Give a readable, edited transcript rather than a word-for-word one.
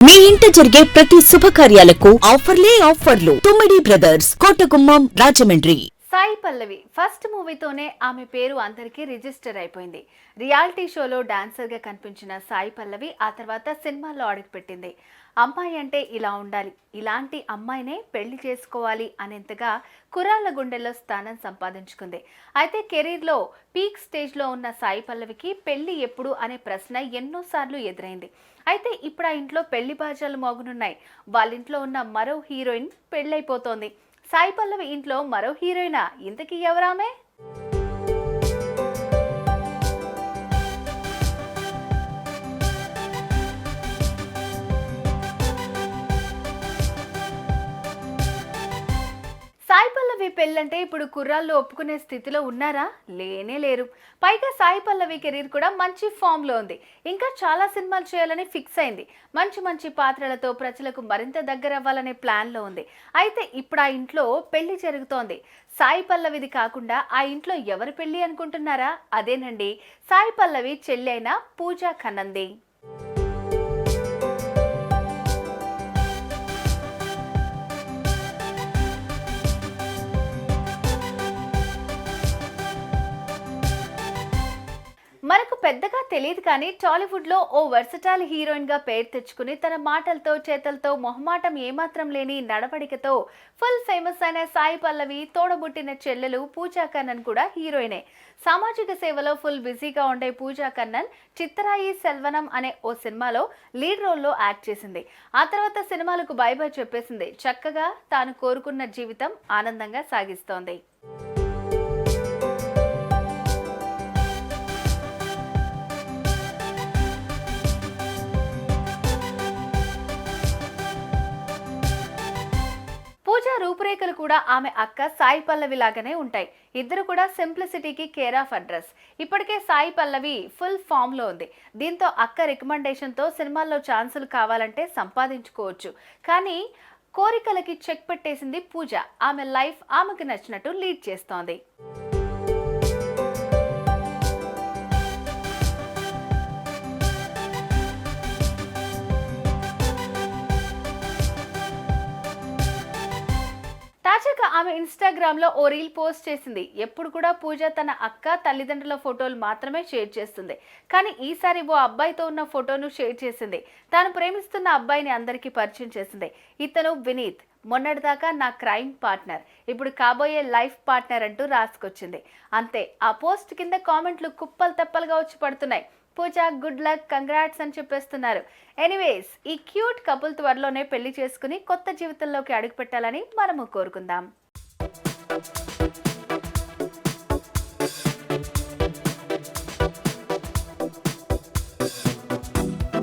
మీ ఇంట జరిగే ప్రతి శుభకార్యాలకు ఆఫర్లు తుమ్మిడి బ్రదర్స్, కోటగుమ్మం, రాజమండ్రి. సాయి పల్లవి ఫస్ట్ మూవీతోనే ఆమె పేరు అందరికీ రిజిస్టర్ అయిపోయింది. రియాలిటీ షోలో డాన్సర్గా కనిపించిన సాయి పల్లవి ఆ తర్వాత సినిమాల్లో అడుగుపెట్టింది. అమ్మాయి అంటే ఇలా ఉండాలి, ఇలాంటి అమ్మాయినే పెళ్లి చేసుకోవాలి అనేంతగా కుర్రాళ్ల గుండెల్లో స్థానం సంపాదించుకుంది. అయితే కెరీర్లో పీక్ స్టేజ్లో ఉన్న సాయి పల్లవికి పెళ్లి ఎప్పుడు అనే ప్రశ్న ఎన్నోసార్లు ఎదురైంది. అయితే ఇప్పుడు ఆ ఇంట్లో పెళ్లి బాజాలు మోగనున్నాయి. వాళ్ళ ఇంట్లో ఉన్న మరో హీరోయిన్ పెళ్ళైపోతోంది. సాయి పల్లవి ఇంట్లో మరో హీరోయినా? ఇంతకీ ఎవరామే? సాయి పల్లవి పెళ్ళంటే ఇప్పుడు కుర్రాళ్ళు ఒప్పుకునే స్థితిలో ఉన్నారా? లేనే లేరు. పైగా సాయి పల్లవి కెరీర్ కూడా మంచి ఫామ్లో ఉంది. ఇంకా చాలా సినిమాలు చేయాలని ఫిక్స్ అయింది. మంచి మంచి పాత్రలతో ప్రజలకు మరింత దగ్గర అవ్వాలనే ప్లాన్లో ఉంది. అయితే ఇప్పుడు ఆ ఇంట్లో పెళ్లి జరుగుతోంది. సాయి పల్లవిది కాకుండా ఆ ఇంట్లో ఎవరి పెళ్లి అనుకుంటున్నారా? అదేనండి, సాయి పల్లవి చెల్లి అయిన పూజా ఖన్నంది. మనకు పెద్దగా తెలియదు కానీ టాలీవుడ్లో ఓ వర్సటైల్ హీరోయిన్గా పేరు తెచ్చుకుని తన మాటలతో చేతలతో మొహమాటం ఏమాత్రం లేని నడవడికతో ఫుల్ ఫేమస్ అయిన సాయి పల్లవి తోడబుట్టిన చెల్లెలు పూజా కన్నన్ కూడా హీరోయినే. సామాజిక సేవలో ఫుల్ బిజీగా ఉండే పూజా కన్నన్ చిత్తరాయి సెల్వనం అనే ఓ సినిమాలో లీడ్ రోల్లో యాక్ట్ చేసింది. ఆ తర్వాత సినిమాలకు బై బై చెప్పేసింది. చక్కగా తాను కోరుకున్న జీవితం ఆనందంగా సాగిస్తోంది. పూజా రూపురేఖలు కూడా ఆమె అక్క సాయి పల్లవి లాగానే ఉంటాయి. ఇద్దరు కూడా సింప్లిసిటీకి కేర్ ఆఫ్ అడ్రస్. ఇప్పటికే సాయి పల్లవి ఫుల్ ఫామ్ లో ఉంది. దీంతో అక్క రికమెండేషన్ తో సినిమాల్లో ఛాన్సులు కావాలంటే సంపాదించుకోవచ్చు. కానీ కోరికలకి చెక్ పెట్టేసింది పూజ. ఆమె లైఫ్ ఆమెకు నచ్చినట్టు లీడ్ చేస్తోంది. తాజాగా ఆమె ఇన్స్టాగ్రామ్ లో ఓ రీల్ పోస్ట్ చేసింది. ఎప్పుడు కూడా పూజ తన అక్క తల్లిదండ్రుల ఫోటోలు మాత్రమే షేర్ చేస్తుంది. కానీ ఈసారి ఓ అబ్బాయితో ఉన్న ఫోటోను షేర్ చేసింది. తాను ప్రేమిస్తున్న అబ్బాయిని అందరికీ పరిచయం చేసింది. ఇతను వినీత్. మొన్నటిదాకా నా క్రైమ్ పార్ట్నర్, ఇప్పుడు కాబోయే లైఫ్ పార్ట్నర్ అంటూ రాసుకొచ్చింది. అంతే, ఆ పోస్ట్ కింద కామెంట్లు కుప్పలు తెప్పలుగా వచ్చి పడుతున్నాయి. పూజ గుడ్ లక్, కంగ్రాట్స్ అని చెప్పేస్తున్నారు. ఎనీవేస్, ఈ క్యూట్ కపుల్ త్వరలోనే పెళ్లి చేసుకుని కొత్త జీవితంలోకి అడుగుపెట్టాలని మనము కోరుకుందాం.